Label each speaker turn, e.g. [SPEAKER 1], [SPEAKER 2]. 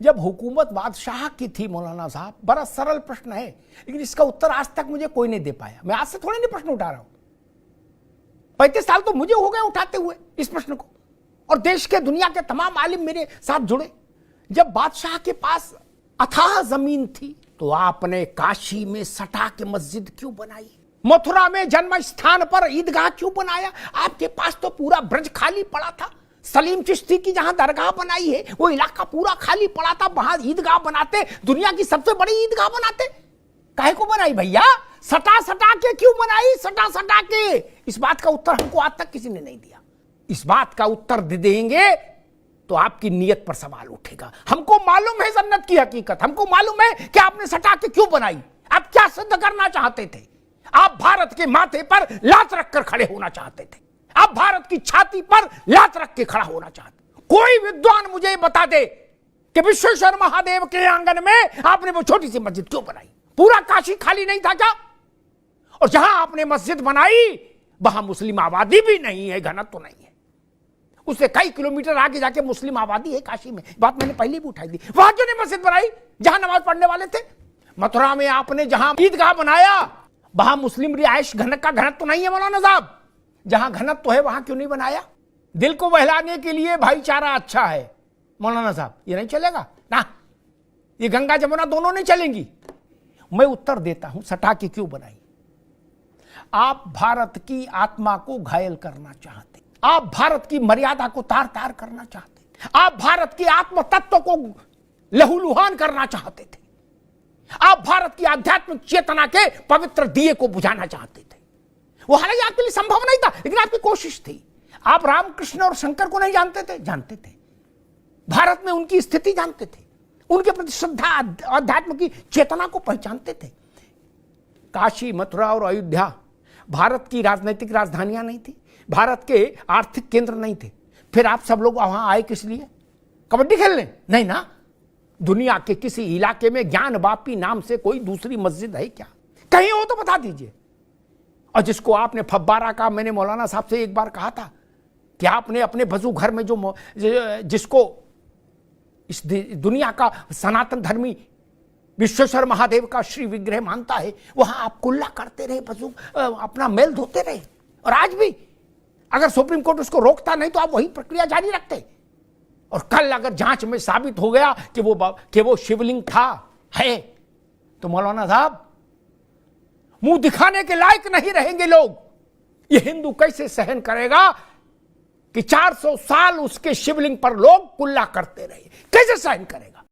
[SPEAKER 1] जब हुकूमत बादशाह की थी मौलाना साहब, बड़ा सरल प्रश्न है लेकिन इसका उत्तर आज तक मुझे कोई नहीं दे पाया। मैं आज से थोड़ी नहीं प्रश्न उठा रहा हूं, 35 साल तो मुझे हो गए उठाते हुए इस प्रश्न को, और देश के दुनिया के तमाम आलिम मेरे साथ जुड़े। जब बादशाह के पास अथाह जमीन थी तो आपने काशी में सटा के मस्जिद क्यों बनाई? मथुरा में जन्म स्थान पर ईदगाह क्यों बनाया? आपके पास तो पूरा ब्रज खाली पड़ा था। सलीम चिश्ती की जहां दरगाह बनाई है वो इलाका पूरा खाली पड़ा था, वहां ईदगाह बनाते, दुनिया की सबसे बड़ी ईदगाह बनाते। काहे को बनाई भैया? सटा सटा के क्यों बनाई? सटा सटा के। इस बात का उत्तर हमको आज तक किसी ने नहीं दिया। इस बात का उत्तर दे देंगे तो आपकी नीयत पर सवाल उठेगा। हमको मालूम है जन्नत की हकीकत, हमको मालूम है कि आपने सटा के क्यों बनाई। आप क्या सिद्ध करना चाहते थे? आप भारत के माथे पर लात रखकर खड़े होना चाहते थे, आप भारत की छाती पर लात रख के खड़ा होना चाहते। कोई विद्वान मुझे बता दे कि विश्वेश्वर महादेव के आंगन में आपने वो छोटी सी मस्जिद क्यों बनाई? पूरा काशी खाली नहीं था क्या? और जहां आपने मस्जिद बनाई वहां मुस्लिम आबादी भी नहीं है, घनत्व तो नहीं है। उससे कई किलोमीटर आगे जाके मुस्लिम आबादी है काशी में, बात मैंने पहले भी उठाई थी। वहां क्यों नहीं मस्जिद बनाई जहां नमाज पढ़ने वाले थे? मथुरा में आपने जहां ईदगाह बनाया वहां मुस्लिम रिहायश का घनत्व तो नहीं है मौलाना साहब। जहां घनत्व तो है वहां क्यों नहीं बनाया? दिल को बहलाने के लिए भाईचारा अच्छा है मौलाना साहब, ये नहीं चलेगा ना, ये गंगा जमुना दोनों नहीं चलेंगी। मैं उत्तर देता हूं, सटा के क्यों बनाई? आप भारत की आत्मा को घायल करना चाहते, आप भारत की मर्यादा को तार तार करना चाहते, आप भारत के आत्म तत्व को लहूलुहान करना चाहते थे, आप भारत की आध्यात्मिक चेतना के पवित्र दिए को बुझाना चाहते थे। वो हालांकि आपके लिए संभव नहीं था लेकिन आपकी कोशिश थी। आप रामकृष्ण और शंकर को नहीं जानते थे? जानते थे। भारत में उनकी स्थिति जानते थे, उनके प्रति श्रद्धा अध्यात्म की चेतना को पहचानते थे। काशी, मथुरा और अयोध्या भारत की राजनीतिक राजधानियां नहीं थी, भारत के आर्थिक केंद्र नहीं थे। फिर आप सब लोग वहां आए किस लिए? कबड्डी खेलने? नहीं ना। दुनिया के किसी इलाके में ज्ञान बापी नाम से कोई दूसरी मस्जिद है क्या? कहीं हो तो बता दीजिए। और जिसको आपने फब्बारा का, मैंने मौलाना साहब से एक बार कहा था कि आपने अपने वजू घर में जिसको इस दुनिया का सनातन धर्मी विश्वेश्वर महादेव का श्री विग्रह मानता है, वहां आप कुल्ला करते रहे, वजू अपना मेल धोते रहे। और आज भी अगर सुप्रीम कोर्ट उसको रोकता नहीं तो आप वही प्रक्रिया जारी रखते। और कल अगर जांच में साबित हो गया कि वो शिवलिंग था, है, तो मौलाना साहब मुंह दिखाने के लायक नहीं रहेंगे लोग। ये हिंदू कैसे सहन करेगा कि 400 साल उसके शिवलिंग पर लोग कुल्ला करते रहे? कैसे सहन करेगा?